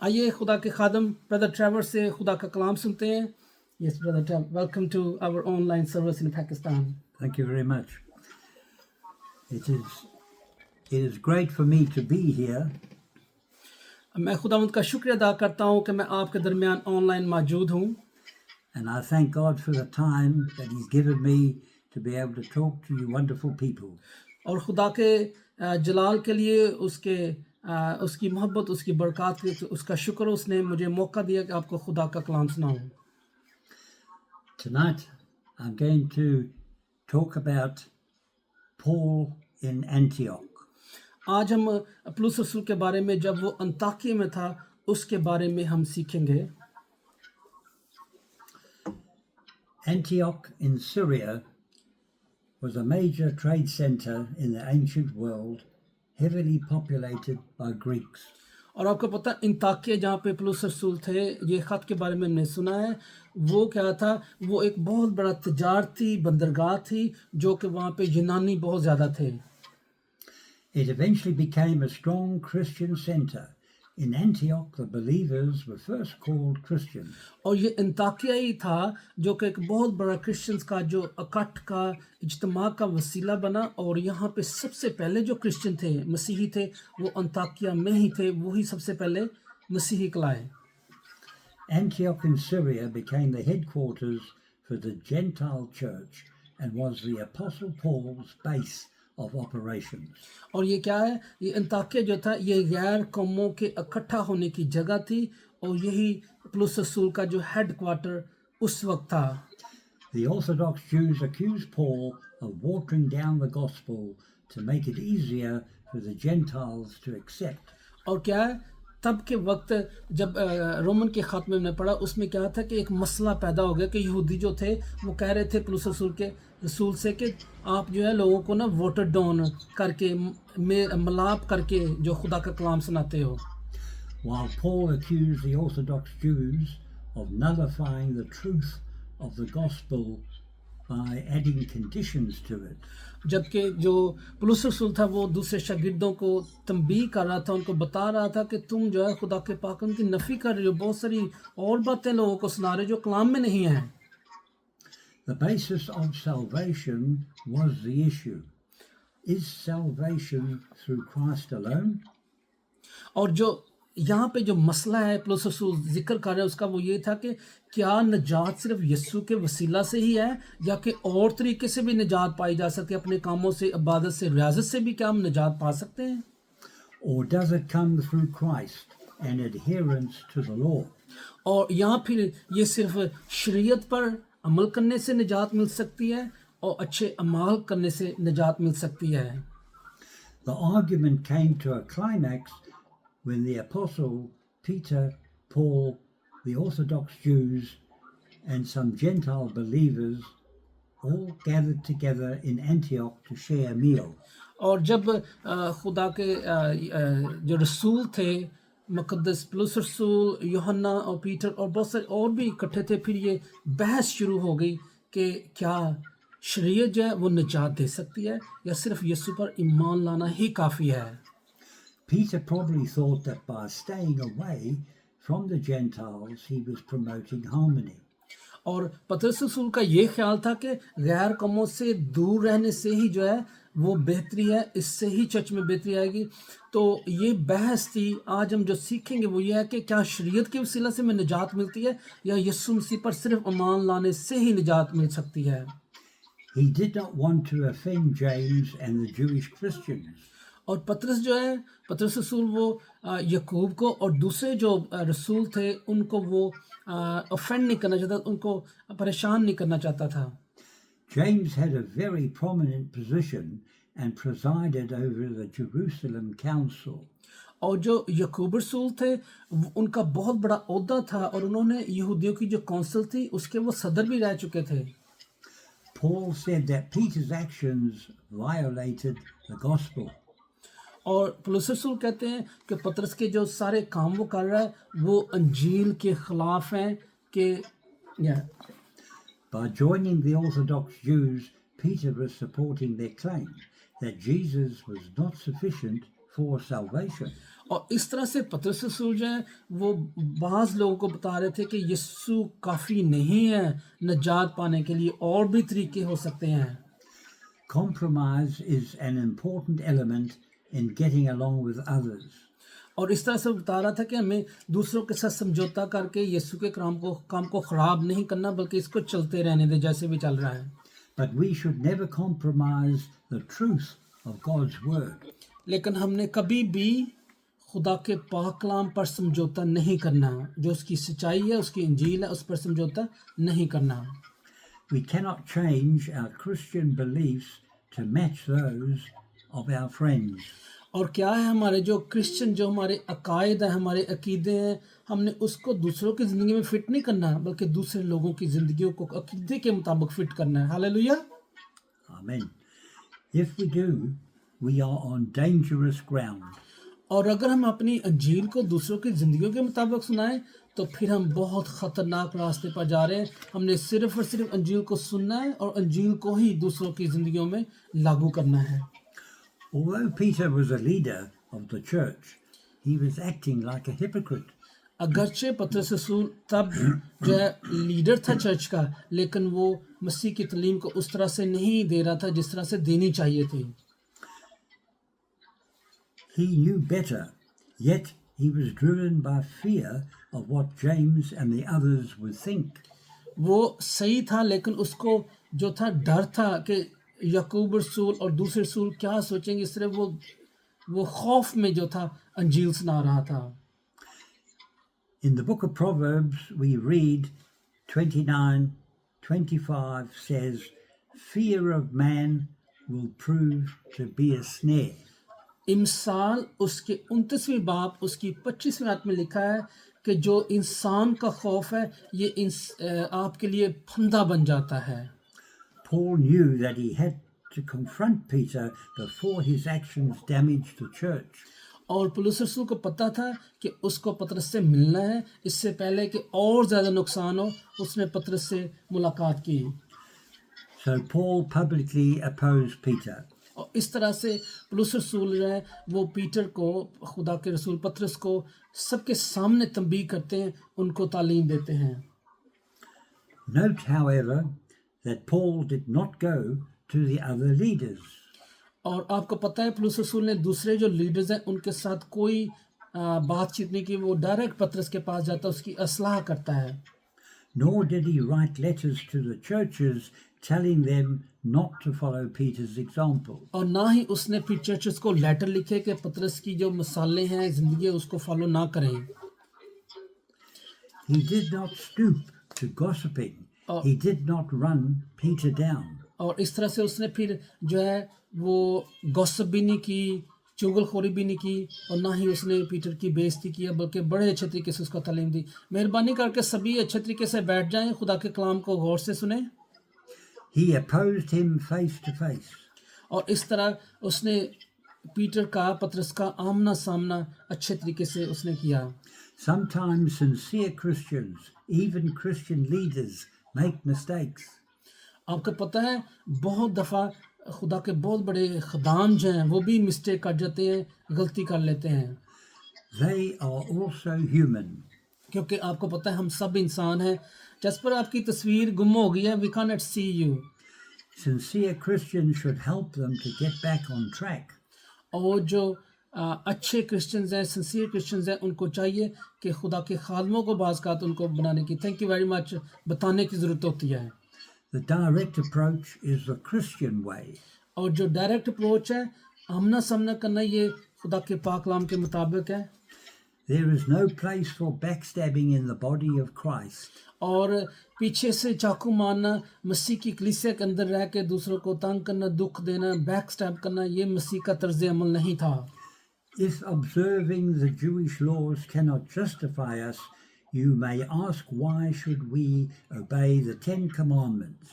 आइए खुदा के खादम ब्रदर ट्रेवर से खुदा का कलाम सुनते हैं. Yes, brother Trevor, welcome to our online service in Pakistan. Thank you very much. It is great for me to be here. मैं खुदावंद का शुक्र अदा करता हूँ कि मैं आपके दरमियान ऑनलाइन मौजूद हूँ. And I thank God for the time that He's given me to be able to talk to you wonderful people. और खुदा के जलाल के लिए उसकी मोहब्बत, उसकी बरकत, उसका शुक्र उसने मुझे मौका दिया कि आपको खुदा का कलाम सुनाऊं. Tonight I'm going to talk about Paul in Antioch. आज हम पौलुस रसूल के बारे में, जब वो अंताकिया में था, उसके बारे में हम सीखेंगे. Antioch in Syria was a major trade center in the ancient world, heavily populated by Greeks. और आपको पता अंताकिया जहाँ पे पौलुस रसूल थे, ये ख़त के बारे में हमने सुना है, वो क्या था, वो एक बहुत बड़ा तिजारती बंदरगाह थी जो कि वहाँ पे यूनानी बहुत ज़्यादा थे. It eventually became a strong Christian center. In Antioch, the believers were first called Christians. और ये अंताकिया ही था जो कि एक बहुत बड़ा क्रिश्चियंस का जो इकट्ठ का इज्तिमा का वसीला बना. और यहाँ पे सबसे पहले जो क्रिश्चियन थे, मसीही थे, वो अंताकिया में ही थे. वही सबसे पहले मसीही कहलाए. Antioch in Syria became the headquarters for the Gentile church and was the Apostle Paul's base of operations. और ये क्या है, ये अंताकिया जो था, ये गैर कौमों के इकट्ठा होने की जगह थी और यही पौलुस रसूल का जो हेडक्वार्टर उस वक्त था. The Orthodox Jews accused Paul of watering down the gospel to make it easier for the Gentiles to accept. और क्या है, तब के वक्त जब रोमन के खात्मे में पढ़ा, उसमें क्या था कि एक मसला पैदा हो गया कि यहूदी जो थे वो कह रहे थे पौलुस रसूल से कि आप जो है लोगों को ना वाटर डाउन करके मलाप करके जो खुदा का कलाम सुनाते हो. While Paul accused the Orthodox Jews of nullifying the truth of the gospel by adding conditions to it. जबकि जो पौलुस रसूल था वो दूसरे शागिर्दों को तंबीह कर रहा था, उनको बता रहा था कि तुम जो है खुदा के पाकम की नफी कर रहे हो, बहुत सारी और बातें लोगों को सुना रहे हो जो कलाम में नहीं है. The basis of salvation was the issue. Is salvation through Christ alone? और जो यहाँ पे जो मसला है पौलुस रसूल जिक्र कर रहे हैं उसका, वो ये था कि क्या निजात सिर्फ यीशु के वसीला से ही है या कि और तरीके से भी निजात पाई जा सकती है, अपने कामों से, इबादत से, रियाजत से भी क्या हम निजात पा सकते हैं? Or does it come through Christ and adherence to the law? और यहाँ फिर ये सिर्फ शरीयत पर अमल करने से निजात मिल सकती है और अच्छे अमाल करने से निजात मिल सकती है. The argument came to a climax when the apostle Peter, Paul, the Orthodox Jews, and some Gentile believers all gathered together in Antioch to share a meal. और जब खुदा के जो रसूल थे, मुकद्दस पौलुस रसूल, यूहन्ना और पीटर और बहुत सारे और भी इकट्ठे थे, फिर ये बहस शुरू हो गई कि क्या शरीयत जो है वो निजात दे सकती है या सिर्फ यीशु पर ईमान लाना ही काफ़ी है. Peter probably thought that by staying away from the Gentiles he was promoting harmony. और पतरस रसूल का ये ख्याल था कि गैर कौमों से दूर रहने से ही जो है वो बेहतरी है, इससे ही चर्च में बेहतरी आएगी. तो ये बहस थी. आज हम जो सीखेंगे वो ये है कि क्या शरीयत के वसीला से हमें निजात मिलती है या यीशु मसीह पर सिर्फ ईमान लाने से ही निजात मिल सकती है. He did not want to offend James and the Jewish Christians. और पतरस जो है, पतरस रसूल वो याकूब को और दूसरे जो रसूल थे उनको वो ऑफेंड नहीं करना चाहता, उनको परेशान नहीं करना चाहता था. James had a very prominent position and presided over the Jerusalem Council. और जो याकूब रसूल थे उनका बहुत बड़ा ओहदा था और उन्होंने यहूदियों की जो काउंसिल थी उसके वो सदर भी रह चुके थे. Paul said that Peter's actions violated the gospel. और पौलुस रसूल कहते हैं कि पतरस के जो सारे काम वो कर रहा है वो अंजील के खिलाफ हैं. कि By joining the Orthodox Jews, Peter was supporting their claim that Jesus was not sufficient for salvation. और इस तरह से पतरस रसूल जो है वो बाज़ लोगों को बता रहे थे कि यीशु काफ़ी नहीं है निजात पाने के लिए, और भी तरीके हो सकते हैं। Compromise is an important element in getting along with others. और इस तरह से बता रहा था कि हमें दूसरों के साथ समझौता करके यीशु के काम को ख़राब नहीं करना, बल्कि इसको चलते रहने दे जैसे भी चल रहा है। But we should never compromise the truth of God's word. लेकिन हमने कभी भी खुदा के पाक कलाम पर समझौता नहीं करना, जो उसकी सच्चाई है, उसकी इंजील है, उस पर समझौता नहीं करना। We cannot change our Christian beliefs to match those of our friends. और क्या है, हमारे जो क्रिश्चियन जो हमारे अकायद है, हमारे अकीदे हैं, हमने उसको दूसरों की ज़िंदगी में फिट नहीं करना, बल्कि दूसरे लोगों की ज़िंदगियों को अकीदे के मुताबिक फिट करना है। Hallelujah. Amen. If we do, we are on dangerous ground. और अगर हम अपनी अंजील को दूसरों की ज़िंदगियों के मुताबिक सुनाएं, तो फिर हम बहुत ख़तरनाक रास्ते पर जा रहे हैं। हमने सिर्फ और सिर्फ अंजील को सुनना है और अंजील को ही दूसरों की ज़िंदगियों में लागू करना है। Although Peter was a leader of the church, he was acting like a hypocrite. अगरचे पतरस रसूल तब जो है लीडर था चर्च का, लेकिन वो मसीह की तालीम को उस तरह से नहीं दे रहा था जिस तरह से देनी चाहिए थी। He knew better, yet he was driven by fear of what James and the others would think. वो सही था, लेकिन उसको जो था डर था कि याकूब रसूल और दूसरे रसूल क्या सोचेंगे, इस तरह वो खौफ में जो था अंजील सुना रहा था। In the book of Proverbs, we read 29:25 says, "Fear of man will prove to be a snare." इमसाल उसके 29वीं बाब उसकी 25वीं आयत में लिखा है कि जो इंसान का खौफ है ये आपके लिए फंदा बन जाता है। Paul knew that he had to confront Peter before his actions damaged the church. और पौलुस रसूल को पता था कि उसको पतरस से मिलना है, इससे पहले कि और ज़्यादा नुकसान हो, उसने पतरस से मुलाकात की। So Paul publicly opposed Peter. और इस तरह से पौलुस रसूल जो है वो पीटर को, खुदा के रसूल पतरस को सबके सामने तंबीह करते हैं, उनको तालीम देते हैं। Note, however, that Paul did not go to the other leaders. और आपको पता है पौलुस रसूल ने दूसरे जो लीडर्स हैं उनके साथ कोई बातचीत नहीं की, वो डायरेक्ट पतरस के पास जाता है, उसकी असलाह करता है। Nor did he write letters to the churches telling them not to follow Peter's example. और ना ही उसने फिर चर्चेस को लेटर लिखे कि पतरस की जो मिसालें हैं ज़िंदगी है उसको फॉलो ना करें। He did not stoop to gossiping. He did not run Peter down. और इस तरह से उसने फिर जो है वो गॉसिप भी नहीं की, चुगलखोरी भी नहीं की, और ना ही उसने पीटर की बेइज्जती की, बल्कि बड़े अच्छे तरीके से उसको तालीम दी। मेहरबानी करके सभी अच्छे तरीके से बैठ जाएं, खुदा के कलाम को गौर से सुने। He opposed him face to face. और इस तरह उसने पीटर का, पतरस का आमना सामना अच्छे तरीके से उसने किया। Sometimes sincere Christians, even Christian leaders, make mistakes. आपको पता है बहुत दफ़ा खुदा के बहुत बड़े खदाम जो हैं वो भी मिस्टेक कर जाते हैं, गलती कर लेते हैं। They are also human. क्योंकि आपको पता है हम सब इंसान हैं। जिस पर आपकी तस्वीर गुम हो गई है, we can not see you. Sincere Christians should help them to get back on track. और जो अच्छे क्रिश्चियंस हैं, सिंसियर क्रिश्चियंस हैं, उनको चाहिए कि खुदा के खादमों को बाज़ उनको बनाने की, थैंक यू वेरी मच, बताने की ज़रूरत होती है। The direct approach is the Christian way. और जो डायरेक्ट अप्रोच है, आमना सामना करना, ये खुदा के पाक कलाम के मुताबिक है। There is no place for backstabbing in the body of Christ. और पीछे से चाकू मारना, मसीह की कलीसिया के अंदर रह के दूसरों को तंग करना, दुख देना, बैक स्टैब करना, ये मसीह का तर्ज अमल नहीं था। If observing the Jewish laws cannot justify us, you may ask, why should we obey the 10 Commandments?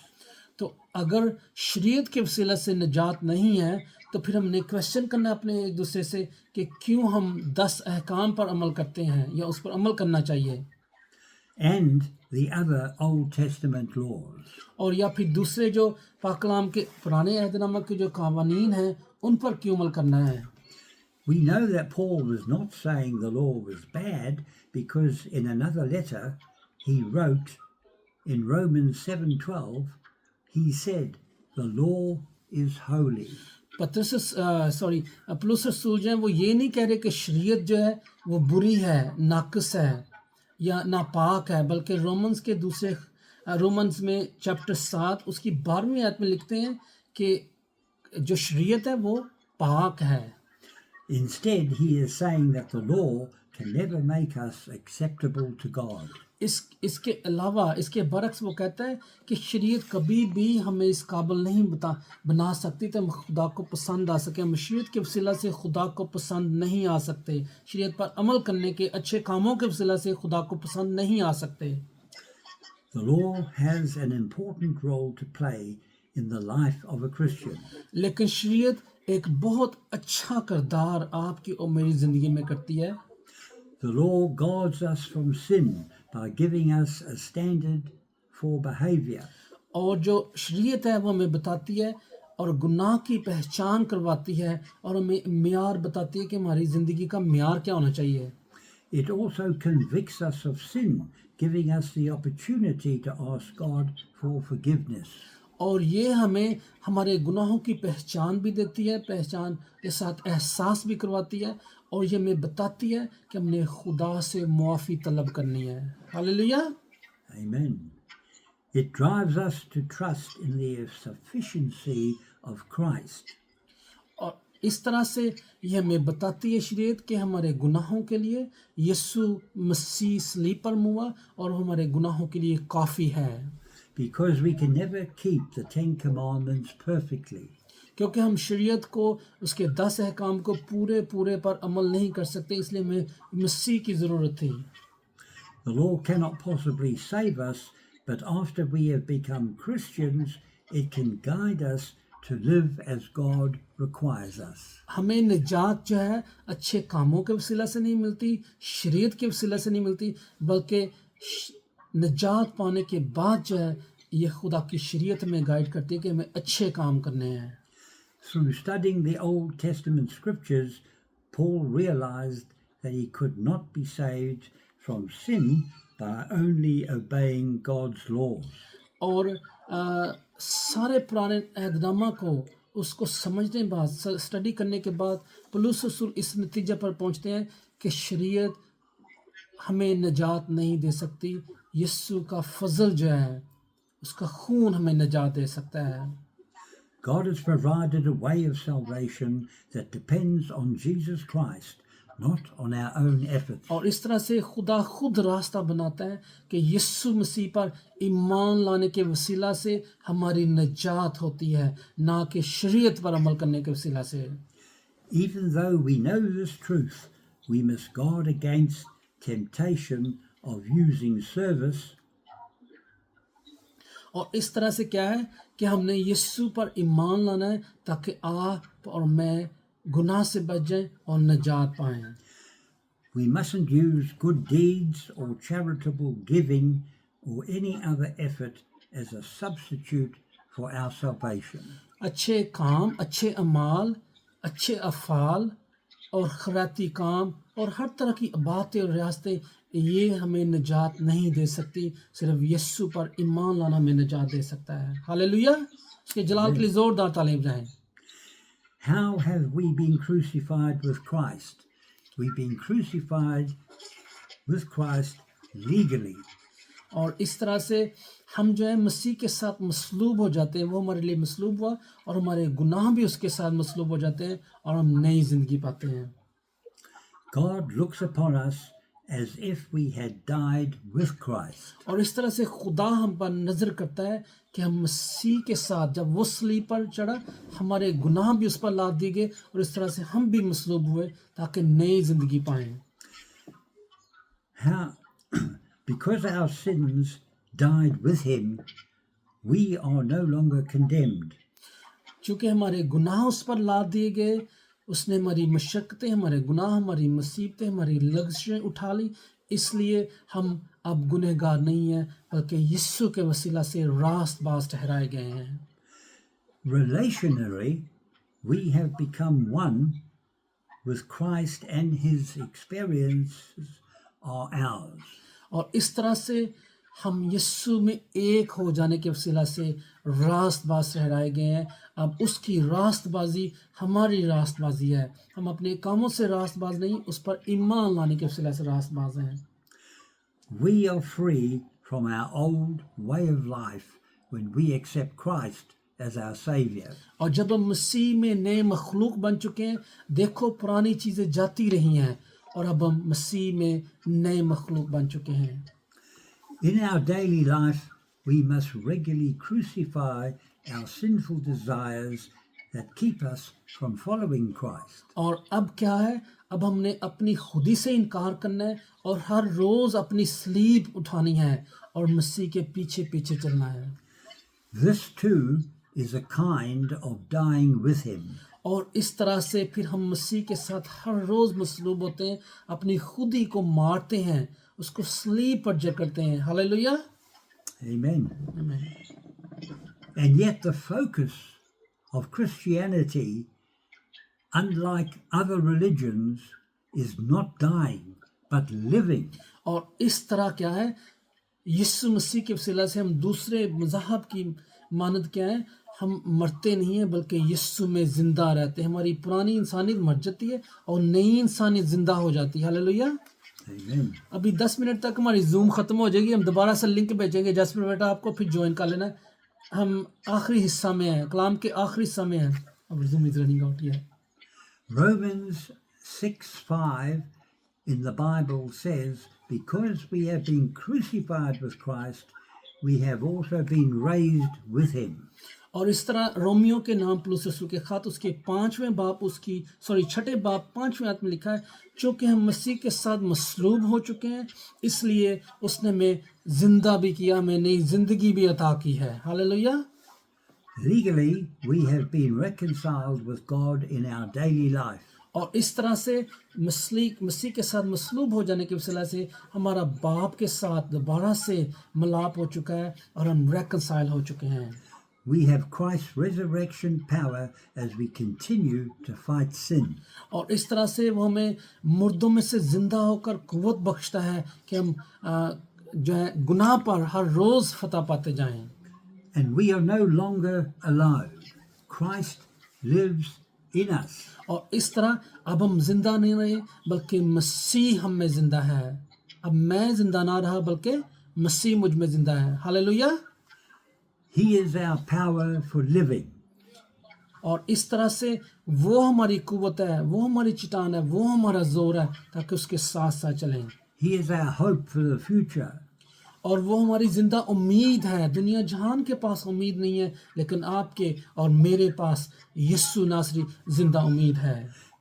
तो अगर शरीयत के वसीला से निजात नहीं है, तो फिर हमने क्वेश्चन करना अपने एक दूसरे से कि क्यों हम 10 अहकाम पर अमल करते हैं, या उस पर अमल करना चाहिए। And the other Old Testament laws. और या फिर दूसरे जो पाक कलाम के पुराने अहदनामा के जो कावानीन हैं उन पर क्यों अमल करना है। We know that Paul was not saying the law was bad because in another letter he wrote in Romans 7:12, he said, the law is holy. पौलुस रसूल जो है वो ये नहीं कह रहे कि शरीयत जो है वो बुरी है, नाक़िस है या नापाक है, बल्कि रोमन्स में चैप्टर 7 उसकी 12वीं आयत में लिखते हैं कि जो शरीयत है वो पाक है. Instead, he is saying that the law can never make us acceptable to God. इसके अलावा इसके बरक्स वो कहता है कि शरीयत कभी भी हमें इस काबिल नहीं बना सकती तो हम खुदा को पसंद आ सके. हम शरीयत के वसीला से खुदा को पसंद नहीं आ सकते. शरीयत पर अमल करने के अच्छे कामों के वसीला से खुदा को पसंद नहीं आ सकते. The law has an important role to play in the life of a Christian. लेकिन शरीयत एक बहुत अच्छा किरदार आपकी और मेरी ज़िंदगी में करती है. The law guards us from sin by giving us a standard for behavior. और जो शरीयत है वो हमें बताती है और गुनाह की पहचान करवाती है और हमें म्यार बताती है कि हमारी ज़िंदगी का म्यार क्या होना चाहिए. It also convicts us of sin, giving us the opportunity to ask God for forgiveness. और ये हमें हमारे गुनाहों की पहचान भी देती है, पहचान के साथ एहसास भी करवाती है और ये हमें बताती है कि हमने खुदा से मुआफ़ी तलब करनी है. Hallelujah. Amen. It drives us to trust in the sufficiency of Christ. और इस तरह से ये हमें बताती है शरीयत कि हमारे गुनाहों के लिए यीशु मसीह सलीब पर मुआ और हमारे गुनाहों के लिए काफ़ी है. Because we can never keep the 10 commandments perfectly. क्योंकि हम शरीयत को उसके 10 अहकाम को पूरे पर अमल नहीं कर सकते, इसलिए हमें मसीह की ज़रूरत थी. The law cannot possibly save us, but after we have become Christians, it can guide us to live as God requires us. हमें निजात जो है अच्छे कामों के वसीला से नहीं मिलती, शरीयत के वसीला से नहीं मिलती, बल्कि निजात पाने के बाद जो है ये खुदा की शरीयत में गाइड करती है कि हमें अच्छे काम करने हैं. Through studying the Old Testament scriptures, Paul realized that he could not be saved from sin by only obeying God's laws. और सारे पुराने अहदनामा को उसको समझने के बाद, स्टडी करने के बाद पौलुस रसूल इस नतीजे पर पहुंचते हैं कि शरीयत हमें निजात नहीं दे सकती. यीशु का फजल जो है उसका खून हमें निजात दे सकता है. God has provided a way of salvation that depends on Jesus Christ, not on our own efforts. और इस तरह से खुदा खुद रास्ता बनाता है कि यीशु मसीह पर ईमान लाने के वसीला से हमारी निजात होती है, ना कि शरीयत पर अमल करने के वसीला से. Even though we know this truth, we must guard against temptation of using service. और इस तरह से क्या है कि हमने यीशु पर ईमान लाना है ताकि आप और मैं गुनाह से बच जाएं और निजात पाएं. We mustn't use good deeds or charitable giving or any other effort as a substitute for our salvation. अच्छे काम, अच्छे अमाल, अच्छे अफ़ाल और खैराती काम और हर तरह की बातें और रियासतें ये हमें निजात नहीं दे सकती. सिर्फ यीशु पर ईमान लाना हमें निजात दे सकता है. हालेलुया. उसके जलाल के लिए ज़ोरदार तालीम रहें. How have we been crucified with Christ? We've been crucified with Christ legally. और इस तरह से हम जो है मसीह के साथ मसलूब हो जाते हैं. वो हमारे लिए मसलूब हुआ और हमारे गुनाह भी उसके साथ मसलूब हो जाते हैं और हम नई ज़िंदगी पाते हैं. God looks upon us as if we had died with Christ. और इस तरह से खुदा हम पर नज़र करता है कि हम मसीह के साथ, जब वो सलीब पर चढ़ा हमारे गुनाह भी उस पर लाद दिए गए और इस तरह से हम भी मसलूब हुए ताकि नई ज़िंदगी पाएं. How, because our sins died with him, we are no longer condemned. चूँकि हमारे गुनाह उस पर लाद दिए गए, उसने हमारी मशक्क़तें, हमारे गुनाह, हमारी मुसीबतें, हमारी लग़ज़शें उठा ली, इसलिए हम अब गुनहगार नहीं हैं बल्कि यीशु के वसीला से रास्तबाज़ ठहराए गए हैं. Relationally, we have become one with Christ and his experiences are ours. और इस तरह से हम यीशु में एक हो जाने के वसीला से रास्तबाज ठहराए गए हैं। अब उसकी रास्तबाजी हमारी रास्तबाजी है। हम अपने कामों से रास्तबाज नहीं, उस पर ईमान लाने के वसीला से रास्तबाज हैं। We are free from our old way of life when we accept Christ as our Savior. और जब हम मसीह में नए मखलूक बन चुके हैं, देखो पुरानी चीज़ें जाती रही हैं और अब हम मसीह में नए मखलूक बन चुके हैं। In our daily life, we must regularly crucify our sinful desires that keep us from following Christ. और अब क्या है, अब हमने अपनी खुदी से इनकार करना है और हर रोज़ अपनी स्लीब उठानी है और मसीह के पीछे पीछे चलना है। This too is a kind of dying with him. और इस तरह से फिर हम मसीह के साथ हर रोज़ मसलूब होते हैं, अपनी खुदी को मारते हैं, उसको स्लीब पर जकड़ते हैं। Hallelujah, Amen. आमीन। And yet the focus of Christianity, unlike other religions, is not dying but living. और इस तरह क्या है, यीशु मसीह के वसीला से हम दूसरे मज़हब की मानद क्या है, हम मरते नहीं हैं बल्कि यीशु में ज़िंदा रहते हैं। हमारी पुरानी इंसानियत मर जाती है और नई इंसानियत ज़िंदा हो जाती है। हालेलुया। Amen. अभी 10 मिनट तक हमारी जूम ख़त्म हो जाएगी, हम दोबारा से लिंक भेजेंगे। जसप्रीत बेटा आपको फिर ज्वाइन कर लेना है। हम आखिरी हिस्सा में हैं, कलाम के आखिरी हिस्सा में हैं। अब जूम इज रनिंग आउट है। Romans 6:5 in the Bible says, because we have been crucified with Christ, we have also been raised with him. और इस तरह रोमियो के नाम पौलुस रसूल के खत उसके 6वें बाब 5वें आयत में लिखा है, चूँकि हम मसीह के साथ मसलूब हो चुके हैं, इसलिए उसने हमें जिंदा भी किया, हमें नई जिंदगी भी अता की है। Hallelujah. Legally, we have been reconciled with God in our daily life. और इस तरह से मसीह के साथ मसलूब हो जाने के वसीला से हमारा बाप के साथ दोबारा से मिलाप हो चुका है और हम रेकंसाइल हो चुके हैं। We have Christ's resurrection power as we continue to fight sin. और इस तरह से वो हमें मुर्दों में से जिंदा होकर कुव्वत बख्शता है कि हम जो है गुनाह पर हर रोज़ फतह पाते जाएं। And we are no longer alone. Christ lives in us. और इस तरह अब हम जिंदा नहीं रहे बल्कि मसीह हम में जिंदा है। अब मैं जिंदा ना रहा बल्कि मसीह मुझ में जिंदा है। Hallelujah. He is our power for living. और इस तरह से वो हमारी कुव्वत है, वो हमारी चट्टान है, वो हमारा जोर है ताकि उसके साथ साथ चलें। He is our hope for the future. और वो हमारी जिंदा उम्मीद है। दुनिया जहान के पास उम्मीद नहीं है, लेकिन आपके और मेरे पास यीशु नासरी जिंदा उम्मीद है।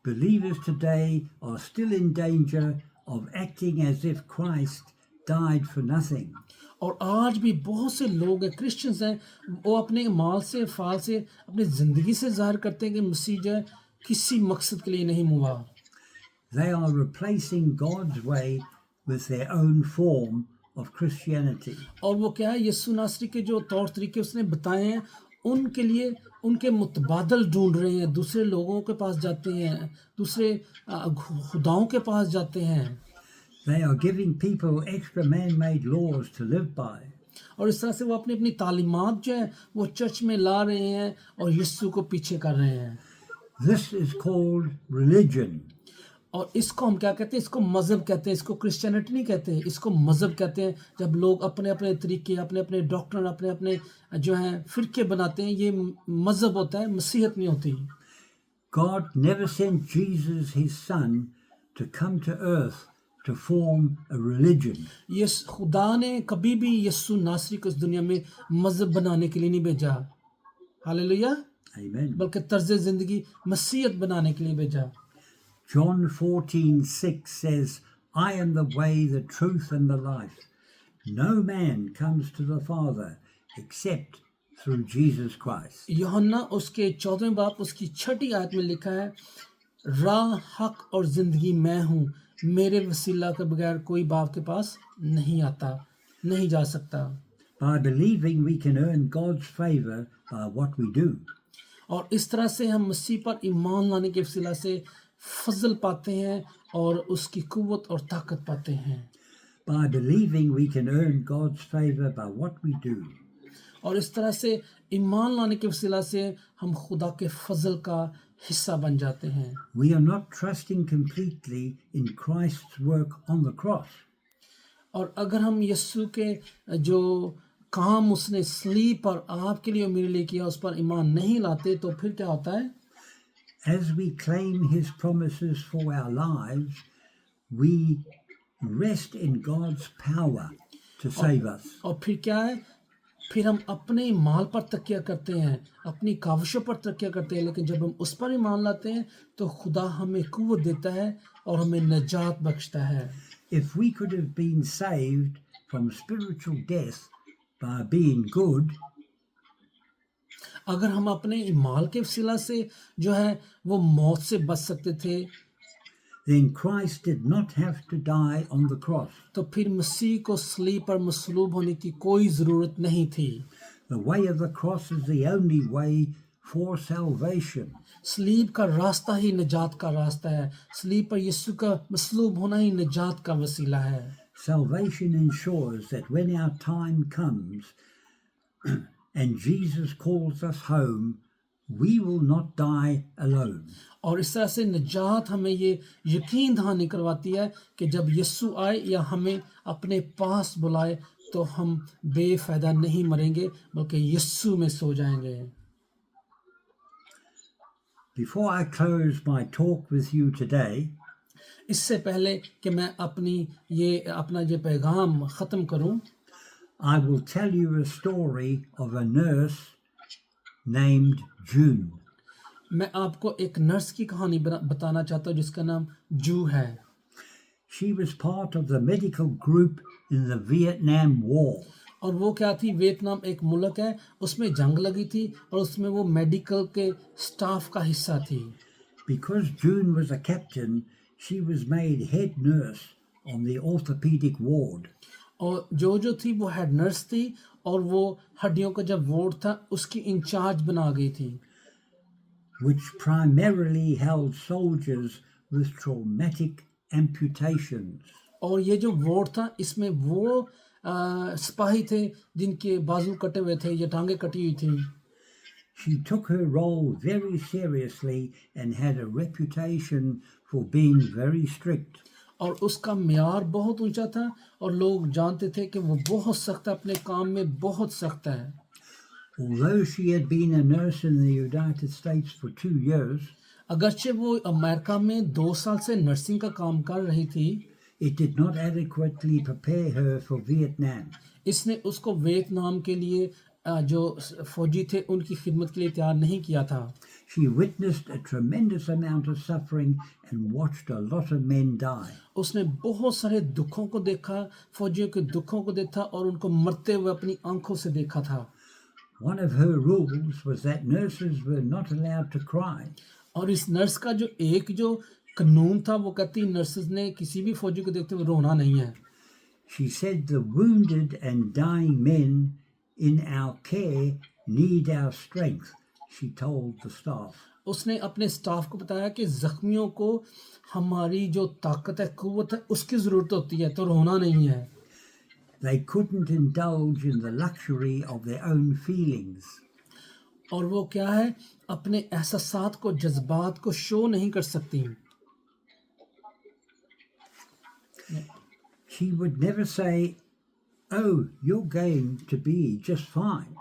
Believers today are still in danger of acting as if Christ died for nothing. और आज भी बहुत से लोग हैं, क्रिश्चियंस हैं, वो अपने माल से फाल से अपनी ज़िंदगी से ज़ाहिर करते हैं कि मसीह जो है किसी मकसद के लिए नहीं हुआ। They are replacing God's way with their own form of Christianity. और वो क्या है, यीशु नासरी के जो तौर तरीके उसने बताए हैं उनके लिए उनके मुतबादल ढूंढ रहे हैं, दूसरे लोगों के पास जाते हैं, दूसरे खुदाओं के पास जाते हैं। They are giving people extra man-made laws to live by. और इस तरह से वो अपनी अपनी तालीमात जो है वो चर्च में ला रहे हैं और यीशु को पीछे कर रहे हैं। This is called religion. और इसको हम क्या कहते हैं, इसको मज़हब कहते हैं, इसको क्रिश्चियनिटी नहीं कहते, इसको मज़हब कहते हैं। जब लोग अपने अपने तरीके, अपने अपने डॉक्टर, अपने अपने जो हैं फ़िरके बनाते हैं, ये मज़हब होता है, मसीहत नहीं होती। God never sent Jesus, his son, to come to earth to form a religion. ये खुदा ने कभी भी यीशु नासरी को इस दुनिया में मज़हब बनाने के लिए नहीं भेजा। हालेलुया। Amen. बल्कि तर्ज ज़िंदगी मसीहत बनाने के लिए भेजा। John 14:6 says, I am the way, the truth, and the life. No man comes to the Father except through Jesus Christ. यूहन्ना उसके 14वें बाब उसकी 6ठी आयत में लिखा है, राह, हक और ज़िंदगी मैं हूँ, मेरे वसीला के बगैर कोई बाप के पास नहीं आता, नहीं जा सकता। By believing we can earn God's favor by what we do. और इस तरह से हम मसीह पर ईमान लाने के वसीला से फजल पाते हैं और उसकी कुव्वत और ताकत पाते हैं। By believing we can earn God's favor by what we do. और इस तरह से ईमान लाने के वसीला से हम खुदा के फजल का हिस्सा बन जाते हैं। We are not trusting completely in Christ's work on the cross. और अगर हम यीशु के जो काम उसने स्लीप पर आपके लिए और मेरे लिए किया उस पर ईमान नहीं लाते तो फिर क्या होता है? As we claim his promises for our lives, we rest in God's power to save us. और फिर क्या है? फिर हम अपने माल पर तकिया करते हैं, अपनी काविशों पर तकिया करते हैं, लेकिन जब हम उस पर ईमान लाते हैं तो खुदा हमें कुव्वत देता है और हमें निजात बख्शता है। If we could have been saved from spiritual death by being good, अगर हम अपने ईमान के वसीला से जो है वो मौत से बच सकते थे then Christ did not have to die on the cross. तो फिर मसीह को सलीब पर मसलूब होने की कोई ज़रूरत नहीं थी। The way of the cross is the only way for salvation. सलीब का रास्ता ही निजात का रास्ता है। सलीब पर यीशु का मसलूब होना ही निजात का वसीला है। Salvation ensures that when our time comes and Jesus calls us home, we will not die alone. और इस तरह से निजात हमें ये यकीन दहानी करवाती है कि जब यीशु आए या हमें अपने पास बुलाए तो हम बेफायदा नहीं मरेंगे बल्कि यीशु में सो जाएंगे। Before I close my talk with you today, इससे पहले कि मैं अपना ये पैगाम ख़त्म करूं, I will tell you a story of a nurse named June. मैं आपको एक नर्स की कहानी बताना चाहता हूं जिसका नाम जू है। She was part of the medical group in the Vietnam War. और वो क्या थी? वियतनाम एक मुल्क है, उसमें जंग लगी थी और उसमें वो मेडिकल के स्टाफ का हिस्सा थी। Because June was a captain, she was made head nurse on the orthopedic ward. और जो थी वो हेड नर्स थी और वो हड्डियों का जब वार्ड था उसकी इंचार्ज बना गई थी। Which primarily held soldiers with traumatic amputations. और ये जो वार्ड था इसमें वो सिपाही थे जिनके बाजू कटे हुए थे या टांगे कटी हुई थी। She took her role very seriously and had a reputation for being very strict. और उसका म्यार बहुत ऊंचा था और लोग जानते थे कि वो बहुत सख्त है, अपने काम में बहुत सख्त है। Although she had been a nurse in the United States for 2 years, अगरचे वो अमेरिका में 2 साल से नर्सिंग का काम कर रही थी, it did not adequately prepare her for Vietnam. इसने उसको वियतनाम के लिए जो फौजी थे उनकी खिदमत के लिए तैयार नहीं किया था। She witnessed a tremendous amount of suffering and watched a lot of men die. उसने बहुत सारे दुखों को देखा, फौजियों के दुखों को देखा और उनको मरते हुए अपनी आंखों से देखा था। One of her rules was that nurses were not allowed to cry. और इस नर्स का जो कानून था वो कहती नर्सेस ने किसी भी फौजी को देखते हुए रोना नहीं है। She said the wounded and dying men in our care need our strength, she told the staff. उसने अपने स्टाफ को बताया कि जख्मियों को हमारी जो ताकत है, कुव्वत है, उसकी ज़रूरत होती है, तो रोना नहीं है। They couldn't indulge in the luxury of their own feelings. और वो क्या है, अपने एहसासात को, जज्बात को शो नहीं कर सकती। She would never say, "Oh, you're going to be just fine."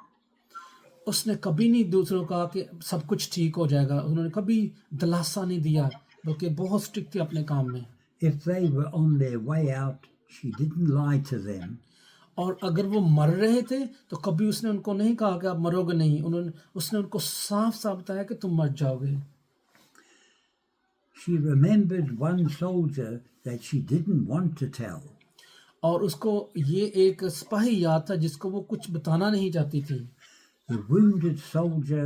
उसने कभी नहीं दूसरों को कहा कि सब कुछ ठीक हो जाएगा। उन्होंने कभी दिलासा नहीं दिया, बल्कि बहुत स्ट्रिक्ट थी अपने काम में। If they were on their way out, she didn't lie to them. और अगर वो मर रहे थे तो कभी उसने उनको नहीं कहा कि आप मरोगे नहीं। उसने उनको साफ साफ बताया कि तुम मर जाओगे। She remembered one soldier that she didn't want to tell. और उसको ये एक सिपाही याद था जिसको वो कुछ बताना नहीं चाहती थी। The wounded soldier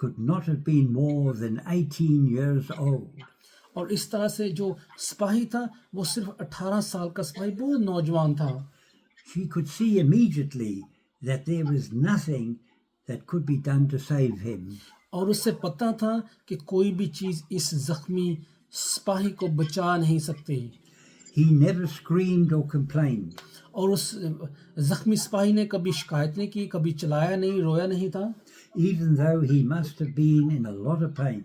could not have been more than 18 years old. और इस तरह से जो सिपाही था वो सिर्फ 18 साल का सिपाही, बहुत नौजवान था। She could see immediately that there was nothing that could be done to save him. और उससे पता था कि कोई भी चीज़ इस जख्मी सिपाही को बचा नहीं सकती। He never screamed or complained. और उस जख्मी सिपाही ने कभी शिकायत नहीं की, कभी चिल्लाया नहीं, रोया नहीं था, Even though he must have been in a lot of pain.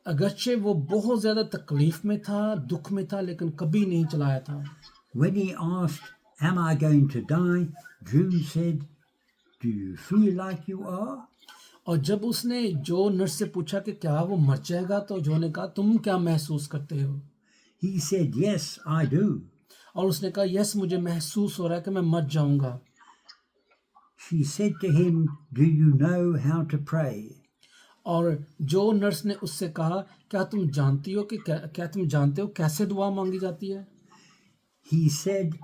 अगरचे वो बहुत ज़्यादा तकलीफ में था, दुख में था, लेकिन कभी नहीं चिल्लाया था। When he asked, "Am I going to die?" June said, "Do you feel like you are?" और जब उसने जो नर्स से पूछा कि क्या वो मर जाएगा, तो जो ने कहा तुम क्या महसूस करते हो? He said, "Yes, I do." और उसने कहा यस, मुझे महसूस हो रहा है कि मैं मर जाऊंगा। She said to him, "Do you know how to pray?" और जो नर्स ने उससे कहा क्या तुम जानती हो कि क्या तुम जानते हो कैसे दुआ मांगी जाती है? He said,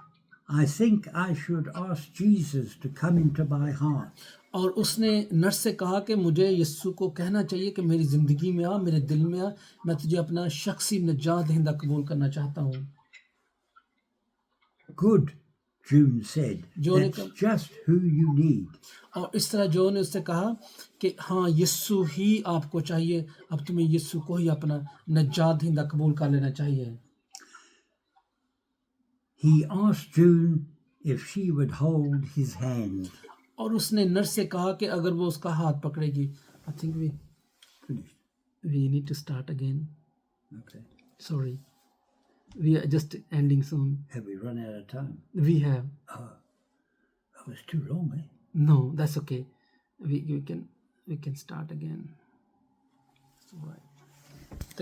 "I think I should ask Jesus to come into my heart." और उसने नर्स से कहा कि मुझे यीशु को कहना चाहिए कि मेरी ज़िंदगी में आ, मेरे दिल में आ, मैं तुझे अपना शख्सी निजात दहिंदा कबूल करना चाहता हूँ। Good, June said. जो ने That's just who you need. और इस तरह जो ने उससे कहा कि हाँ यीशु ही आपको चाहिए, अब तुम्हें यीशु को ही अपना निजात दहिंदा कबूल कर लेना चाहिए। He asked June if she would hold his hand. और उसने नर्स से कहा कि अगर वो उसका हाथ पकड़ेगी। I think Finished. We need to start again, Okay. Sorry, we are just ending soon, Have we run out of time? We have, That was too long, eh? no, that's okay, we can start again, right? Thank